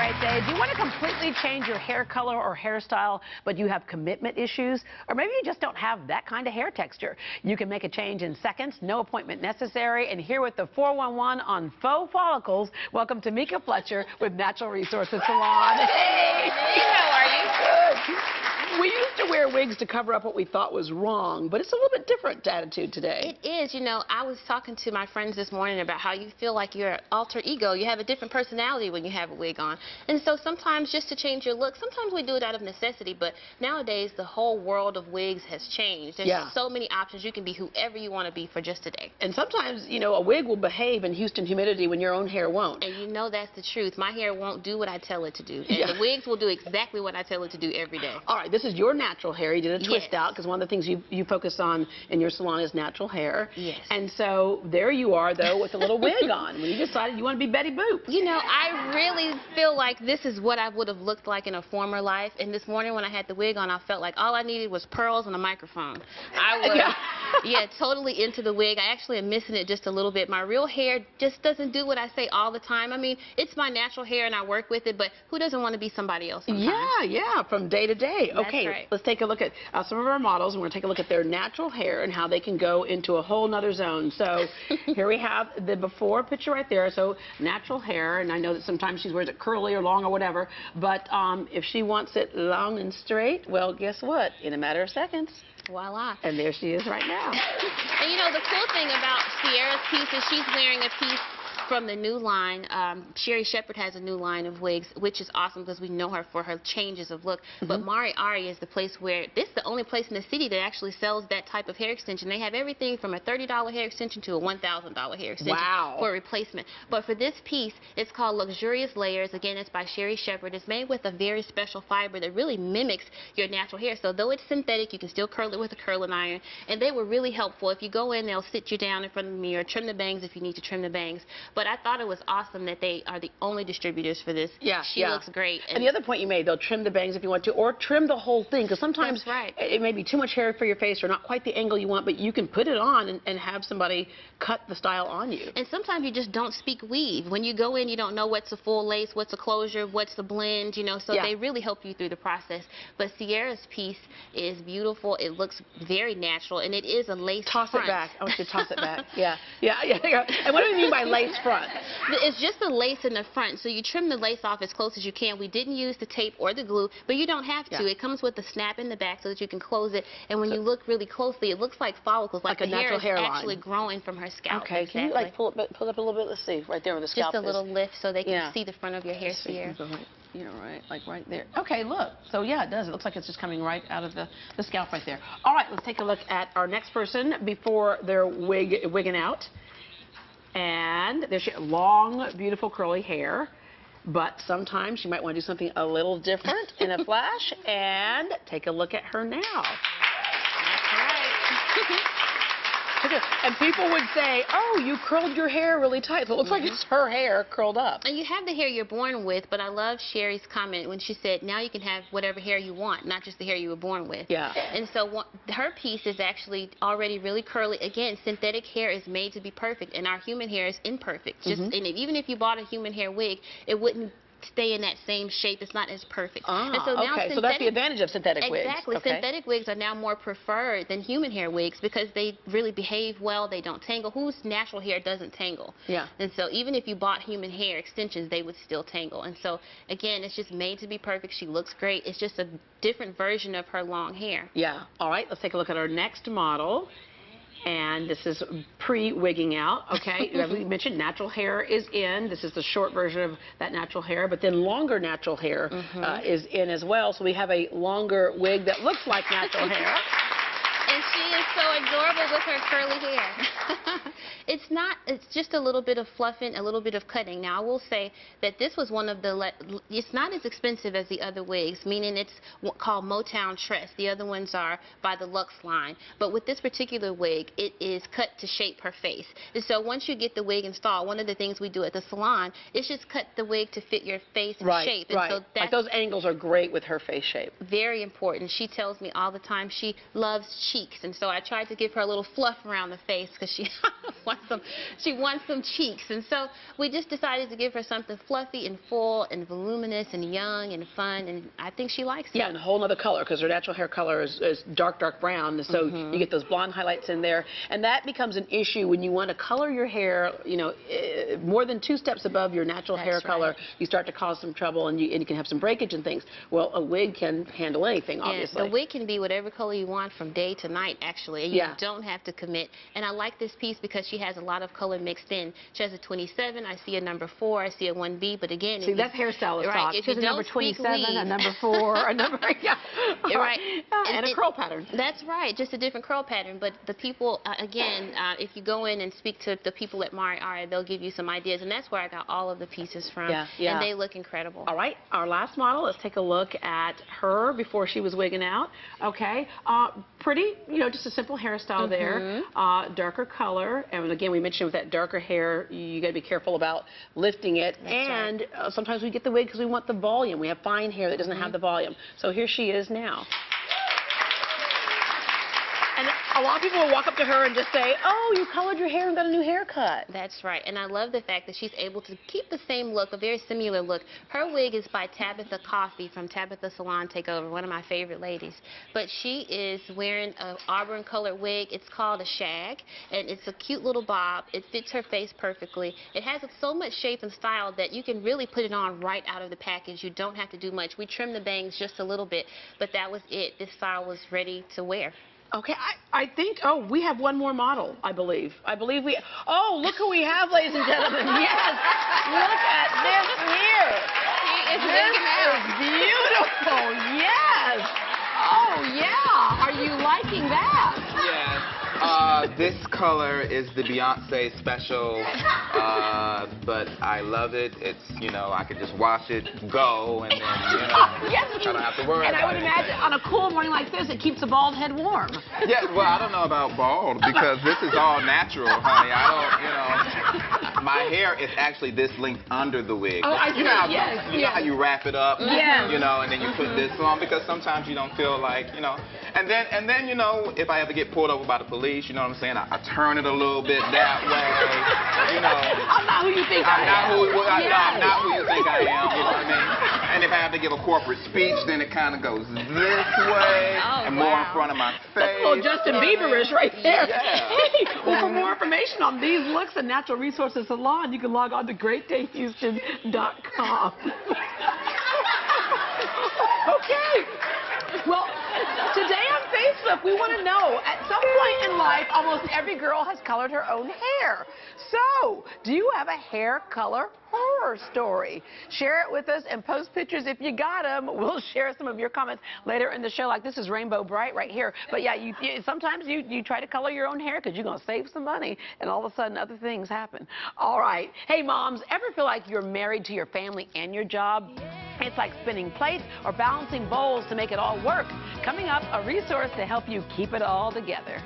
right, Dave. Do you want to completely change your hair color or hairstyle, but you have commitment issues? Or maybe you just don't have that kind of hair texture. You can make a change in seconds, no appointment necessary. And here with the 411 on faux follicles, welcome to Mika Fletcher with Natural Resources Salon. Hey, how are you? Good. We used to wear wigs to cover up what we thought was wrong, but it's a little bit different attitude today. It is. You know, I was talking to my friends this morning about how you feel like you're an alter ego. You have a different personality when you have a wig on. And so sometimes just to change your look, sometimes we do it out of necessity, but nowadays the whole world of wigs has changed. There's so many options. You can be whoever you want to be for just a day. And sometimes, you know, a wig will behave in Houston humidity when your own hair won't. And you know that's the truth. My hair won't do what I tell it to do. And the wigs will do exactly what I tell it to do every day. All right, this is your natural hair. You did a twist out because one of the things you focus on in your salon is natural hair. Yes. And so there you are, though, with a little wig on when you decided you want to be Betty Boop. You know, I really feel like this is what I would have looked like in a former life. And this morning when I had the wig on, I felt like all I needed was pearls and a microphone. I was, totally into the wig. I actually am missing it just a little bit. My real hair just doesn't do what I say all the time. I mean, it's my natural hair and I work with it, but who doesn't want to be somebody else sometimes? Yeah, from day to day. That's okay, right. Let's take a look at some of our models, and we're going to take a look at their natural hair and how they can go into a whole nother zone. So here we have the before picture right there. So natural hair, and I know that sometimes she wears it curly or long or whatever, but if she wants it long and straight, well, guess what? In a matter of seconds. Voila. And there she is right now. And you know, the cool thing about Sierra's piece is she's wearing a piece from the new line. Sherry Shepherd has a new line of wigs, which is awesome because we know her for her changes of look. But Mari Ari is the place where, this is the only place in the city that actually sells that type of hair extension. They have everything from a $30 hair extension to a $1,000 hair extension for a replacement. But for this piece, it's called Luxurious Layers. Again, it's by Sherry Shepherd. It's made with a very special fiber that really mimics your natural hair. So though it's synthetic, you can still curl it with a curling iron. And they were really helpful. If you go in, they'll sit you down in front of the mirror, trim the bangs if you need to trim the bangs. But I thought it was awesome that they are the only distributors for this. She looks great. And the other point you made, they'll trim the bangs if you want to, or trim the whole thing, because sometimes it may be too much hair for your face or not quite the angle you want, but you can put it on and have somebody cut the style on you. And sometimes you just don't speak weave. When you go in, you don't know what's a full lace, what's a closure, what's the blend, you know, so they really help you through the process. But Sierra's piece is beautiful. It looks very natural, and it is a lace front. Toss it back. I want you to toss it back. Yeah. And what do you mean by lace front? It's just the lace in the front, so you trim the lace off as close as you can. We didn't use the tape or the glue, but you don't have to. It comes with a snap in the back so that you can close it, and when you look really closely, it looks like follicles, like the hair is actually growing from her scalp. Okay, can you like pull up a little bit? Let's see, right there where the scalp is. Just a little lift so they can see the front of your hair, Sierra. You know, like right there. Okay, look. So yeah, it does. It looks like it's just coming right out of the scalp right there. All right, let's take a look at our next person before they're wigging out. And there's long, beautiful curly hair. But sometimes you might want to do something a little different in a flash. And take a look at her now. That's right. And people would say, oh, you curled your hair really tight. So it looks like it's her hair curled up. And you have the hair you're born with, but I love Sherry's comment when she said, now you can have whatever hair you want, not just the hair you were born with. And so her piece is actually already really curly. Again, synthetic hair is made to be perfect, and our human hair is imperfect. And even if you bought a human hair wig, it wouldn't stay in that same shape. It's not as perfect. And so now so that's the advantage of synthetic wigs. Exactly. Synthetic wigs are now more preferred than human hair wigs because they really behave well. They don't tangle. Whose natural hair doesn't tangle? And so even if you bought human hair extensions, they would still tangle. And so again, it's just made to be perfect. She looks great. It's just a different version of her long hair. All right, let's take a look at our next model. And this is pre-wigging out, okay? We mentioned natural hair is in. This is the short version of that natural hair, but then longer natural hair is in as well. So we have a longer wig that looks like natural hair. And she is so adorable with her curly hair. It's just a little bit of fluffing, a little bit of cutting. Now, I will say that this was one of the, it's not as expensive as the other wigs, meaning it's called Motown Tress. The other ones are by the Luxe line. But with this particular wig, it is cut to shape her face. And so once you get the wig installed, one of the things we do at the salon is just cut the wig to fit your face and shape. And so that's like those angles are great with her face shape. Very important. She tells me all the time she loves cheeks, and so I tried to give her a little fluff around the face because she wants some cheeks. And so we just decided to give her something fluffy and full and voluminous and young and fun, and I think she likes it. Yeah, and a whole other color, because her natural hair color is dark brown, so you get those blonde highlights in there, and that becomes an issue when you want to color your hair, you know, more than 2 steps above your natural hair color. You start to cause some trouble, and you can have some breakage and things. Well, a wig can handle anything, obviously. Yeah, the wig can be whatever color you want from day to night, actually. You don't have to commit. And I like this piece because she has a lot of color mixed in. She has a 27, I see a number 4, I see a 1B, but again... See, that's hairstylist talk. If she has a number 27, a number 4, a number... Right. And a curl pattern. That's right, just a different curl pattern. But the people, again, if you go in and speak to the people at Mari Ari, they'll give you some ideas, and that's where I got all of the pieces from. And they look incredible. All right, our last model, let's take a look at her before she was wigging out. Okay, pretty, you know, just a simple hairstyle there. Darker color, and again, we mentioned with that darker hair, you got to be careful about lifting it. That's right. Sometimes we get the wig because we want the volume. We have fine hair that doesn't have the volume. So here she is now. And a lot of people will walk up to her and just say, oh, you colored your hair and got a new haircut. That's right. And I love the fact that she's able to keep the same look, a very similar look. Her wig is by Tabitha Coffey from Tabitha Salon Takeover, one of my favorite ladies. But she is wearing an auburn colored wig. It's called a shag, and it's a cute little bob. It fits her face perfectly. It has so much shape and style that you can really put it on right out of the package. You don't have to do much. We trimmed the bangs just a little bit, but that was it. This style was ready to wear. Okay, I think, we have one more model, I believe. Look who we have, ladies and gentlemen. Yes, look at this here. This is beautiful, yes. Oh, yeah, are you liking that? Yes. This color is the Beyonce special, but I love it. It's, you know, I can just wash it, go, and then, you know, yes, I don't have to worry about it. And I would imagine on a cool morning like this, it keeps a bald head warm. Yeah, well, I don't know about bald, because this is all natural, honey. I don't, you know, my hair is actually this length under the wig. Oh, I see. You know how you wrap it up, you know, and then you put this on, because sometimes you don't feel like, you know, and then, you know, if I ever get pulled over by the police, you know what I'm saying, I turn it a little bit that way, you know. I'm not who you think I am. I'm not who you think I am, you know what I mean? And if I have to give a corporate speech, then it kind of goes this way and more in front of my face. That's a little Justin Bieber-ish right there. Yeah. Hey, well, for more information on these looks and Natural Resources Salon, you can log on to greatdayhouston.com. Okay. Well, today on Facebook, we want to know, at some point in life, almost every girl has colored her own hair. So, do you have a hair color horror story? Share it with us and post pictures if you got them. We'll share some of your comments later in the show. Like, this is Rainbow Bright right here. But yeah, sometimes you try to color your own hair because you're going to save some money, and all of a sudden other things happen. All right. Hey, moms, ever feel like you're married to your family and your job? It's like spinning plates or balancing bowls to make it all work. Coming up, a resource to help you keep it all together.